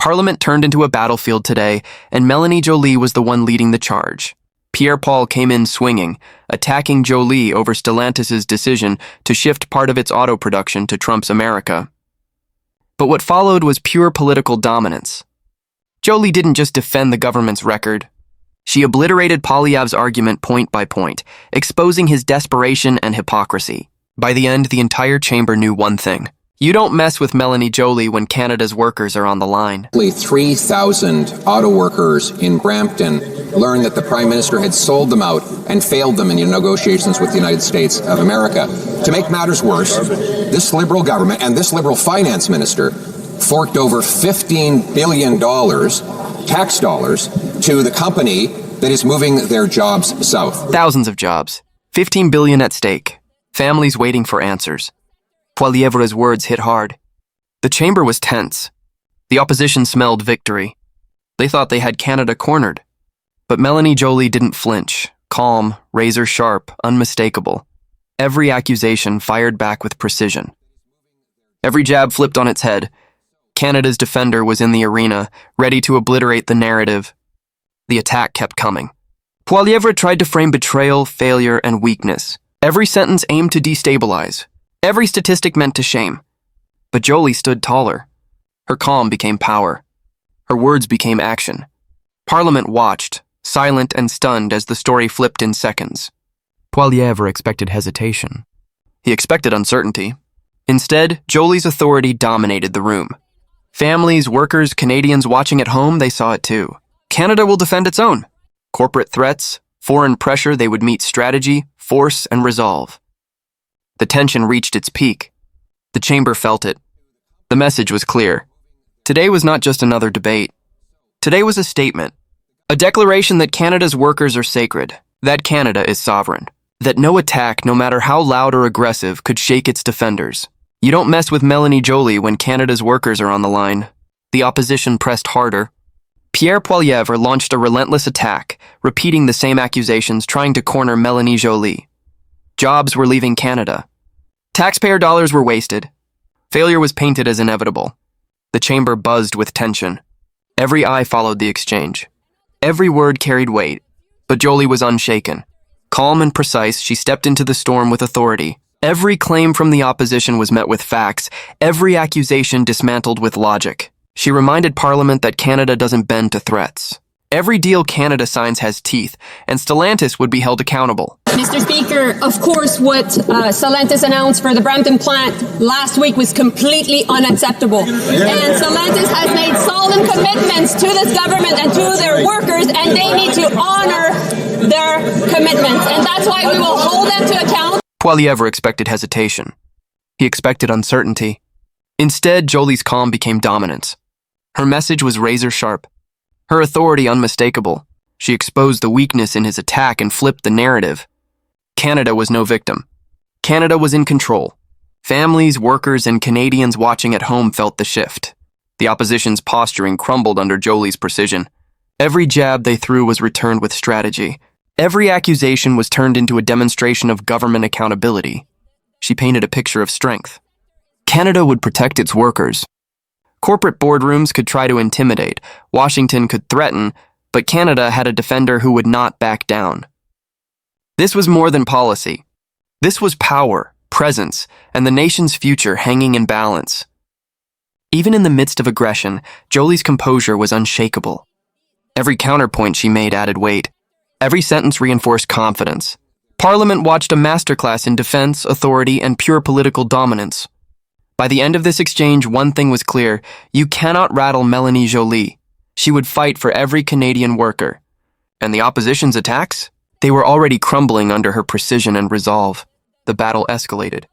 Parliament turned into a battlefield today, and Mélanie Joly was the one leading the charge. Pierre Paul came in swinging, attacking Joly over Stellantis' decision to shift part of its auto production to Trump's America. But what followed was pure political dominance. Joly didn't just defend the government's record. She obliterated Poilievre's argument point by point, exposing his desperation and hypocrisy. By the end, the entire chamber knew one thing. You don't mess with Mélanie Joly when Canada's workers are on the line. 3,000 auto workers in Brampton learned that the Prime Minister had sold them out and failed them in negotiations with the United States of America. To make matters worse, this Liberal government and this Liberal finance minister forked over $15 billion tax dollars to the company that is moving their jobs south. Thousands of jobs, $15 billion at stake, families waiting for answers. Poilievre's words hit hard. The chamber was tense. The opposition smelled victory. They thought they had Canada cornered. But Mélanie Joly didn't flinch, calm, razor-sharp, unmistakable. Every accusation fired back with precision. Every jab flipped on its head. Canada's defender was in the arena, ready to obliterate the narrative. The attack kept coming. Poilievre tried to frame betrayal, failure, and weakness. Every sentence aimed to destabilize. Every statistic meant to shame. But Joly stood taller. Her calm became power. Her words became action. Parliament watched, silent and stunned as the story flipped in seconds. Poilievre expected hesitation. He expected uncertainty. Instead, Joly's authority dominated the room. Families, workers, Canadians watching at home, they saw it too. Canada will defend its own. Corporate threats, foreign pressure, they would meet strategy, force, and resolve. The tension reached its peak. The chamber felt it. The message was clear. Today was not just another debate. Today was a statement. A declaration that Canada's workers are sacred, that Canada is sovereign, that no attack, no matter how loud or aggressive, could shake its defenders. You don't mess with Mélanie Joly when Canada's workers are on the line. The opposition pressed harder. Pierre Poilievre launched a relentless attack, repeating the same accusations, trying to corner Mélanie Joly. Jobs were leaving Canada. Taxpayer dollars were wasted. Failure was painted as inevitable. The chamber buzzed with tension. Every eye followed the exchange. Every word carried weight, but Joly was unshaken. Calm and precise, she stepped into the storm with authority. Every claim from the opposition was met with facts, every accusation dismantled with logic. She reminded Parliament that Canada doesn't bend to threats. Every deal Canada signs has teeth, and Stellantis would be held accountable. Mr. Speaker, of course, what Stellantis announced for the Brampton plant last week was completely unacceptable. And Stellantis has made solemn commitments to this government and to their workers, and they need to honor their commitments. And that's why we will hold them to account. Poilievre expected hesitation. He expected uncertainty. Instead, Joly's calm became dominance. Her message was razor-sharp. Her authority unmistakable. She exposed the weakness in his attack and flipped the narrative. Canada was no victim. Canada was in control. Families, workers, and Canadians watching at home felt the shift. The opposition's posturing crumbled under Joly's precision. Every jab they threw was returned with strategy. Every accusation was turned into a demonstration of government accountability. She painted a picture of strength. Canada would protect its workers. Corporate boardrooms could try to intimidate, Washington could threaten, but Canada had a defender who would not back down. This was more than policy. This was power, presence, and the nation's future hanging in balance. Even in the midst of aggression, Joly's composure was unshakable. Every counterpoint she made added weight. Every sentence reinforced confidence. Parliament watched a masterclass in defense, authority, and pure political dominance. By the end of this exchange, one thing was clear. You cannot rattle Mélanie Joly. She would fight for every Canadian worker. And the opposition's attacks? They were already crumbling under her precision and resolve. The battle escalated.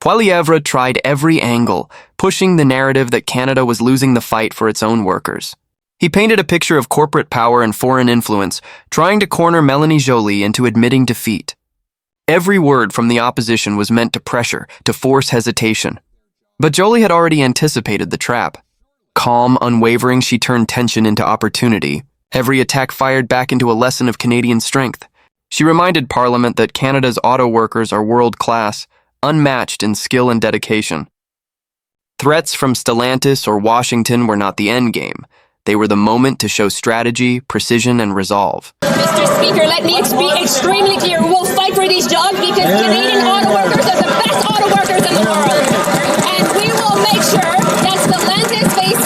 Poilievre tried every angle, pushing the narrative that Canada was losing the fight for its own workers. He painted a picture of corporate power and foreign influence, trying to corner Mélanie Joly into admitting defeat. Every word from the opposition was meant to pressure, to force hesitation. But Joly had already anticipated the trap. Calm, unwavering, she turned tension into opportunity. Every attack fired back into a lesson of Canadian strength. She reminded Parliament that Canada's auto workers are world-class, unmatched in skill and dedication. Threats from Stellantis or Washington were not the end game. They were the moment to show strategy, precision, and resolve. Mr. Speaker, let me be extremely clear. We'll fight for these jobs because Canadian auto workers are the best auto workers in the world. And we will make sure that Stellantis face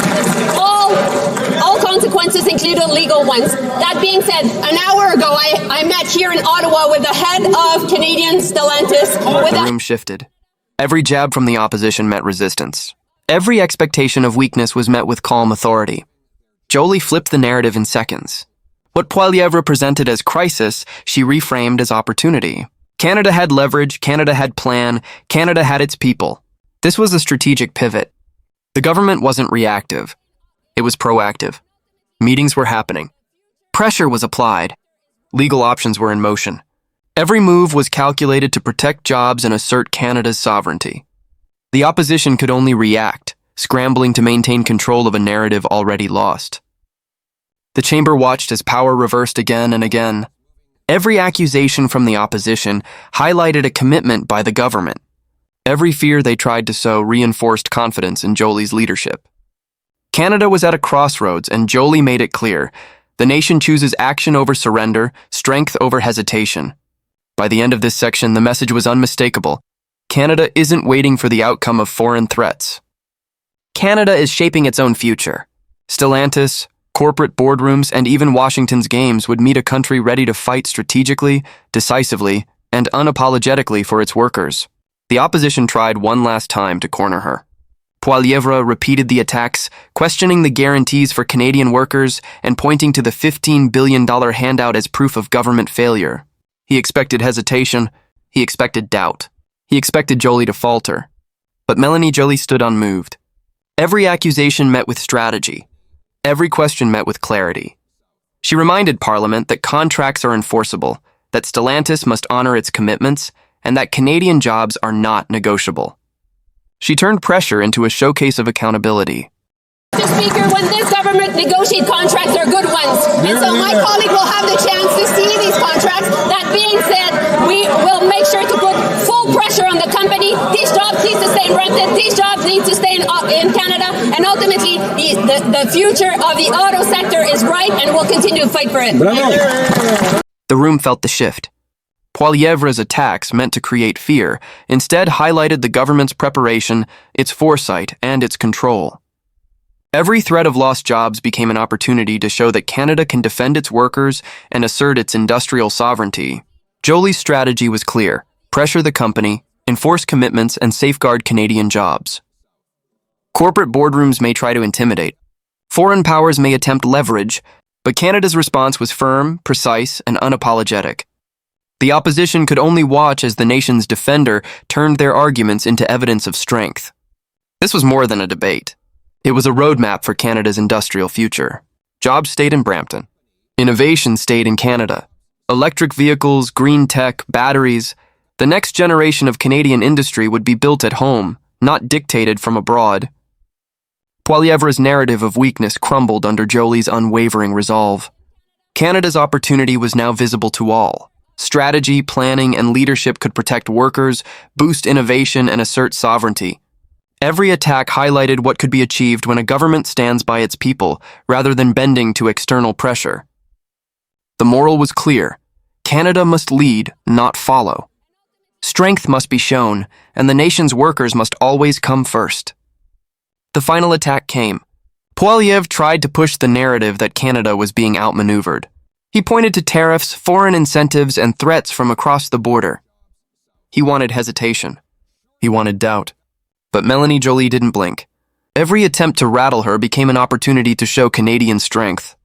all consequences, including legal ones. That being said, an hour ago, I met here in Ottawa with the head of Canadian Stellantis. The room shifted. Every jab from the opposition met resistance. Every expectation of weakness was met with calm authority. Joly flipped the narrative in seconds. What Poilievre presented as crisis, she reframed as opportunity. Canada had leverage, Canada had plan, Canada had its people. This was a strategic pivot. The government wasn't reactive. It was proactive. Meetings were happening. Pressure was applied. Legal options were in motion. Every move was calculated to protect jobs and assert Canada's sovereignty. The opposition could only react, scrambling to maintain control of a narrative already lost. The chamber watched as power reversed again and again. Every accusation from the opposition highlighted a commitment by the government. Every fear they tried to sow reinforced confidence in Joly's leadership. Canada was at a crossroads, and Joly made it clear. The nation chooses action over surrender, strength over hesitation. By the end of this section, the message was unmistakable. Canada isn't waiting for the outcome of foreign threats. Canada is shaping its own future. Stellantis, corporate boardrooms, and even Washington's games would meet a country ready to fight strategically, decisively, and unapologetically for its workers. The opposition tried one last time to corner her. Poilievre repeated the attacks, questioning the guarantees for Canadian workers and pointing to the $15 billion handout as proof of government failure. He expected hesitation. He expected doubt. He expected Joly to falter. But Mélanie Joly stood unmoved. Every accusation met with strategy. Every question met with clarity. She reminded Parliament that contracts are enforceable, that Stellantis must honor its commitments, and that Canadian jobs are not negotiable. She turned pressure into a showcase of accountability. Mr. Speaker, when this government negotiates contracts, they're good ones. And so my colleague will have the chance to see these contracts. That being said, we will make sure to put full pressure on the company. These jobs need to stay in Brampton. These jobs need to stay in Canada. And ultimately, the future of the auto sector is bright, and we'll continue to fight for it. The room felt the shift. Poilievre's attacks, meant to create fear, instead highlighted the government's preparation, its foresight, and its control. Every threat of lost jobs became an opportunity to show that Canada can defend its workers and assert its industrial sovereignty. Joly's strategy was clear: pressure the company, enforce commitments, and safeguard Canadian jobs. Corporate boardrooms may try to intimidate. Foreign powers may attempt leverage, but Canada's response was firm, precise, and unapologetic. The opposition could only watch as the nation's defender turned their arguments into evidence of strength. This was more than a debate. It was a roadmap for Canada's industrial future. Jobs stayed in Brampton. Innovation stayed in Canada. Electric vehicles, green tech, batteries. The next generation of Canadian industry would be built at home, not dictated from abroad. Poilievre's narrative of weakness crumbled under Joly's unwavering resolve. Canada's opportunity was now visible to all. Strategy, planning, and leadership could protect workers, boost innovation, and assert sovereignty. Every attack highlighted what could be achieved when a government stands by its people, rather than bending to external pressure. The moral was clear: Canada must lead, not follow. Strength must be shown, and the nation's workers must always come first. The final attack came. Poilievre tried to push the narrative that Canada was being outmaneuvered. He pointed to tariffs, foreign incentives, and threats from across the border. He wanted hesitation. He wanted doubt. But Mélanie Joly didn't blink. Every attempt to rattle her became an opportunity to show Canadian strength.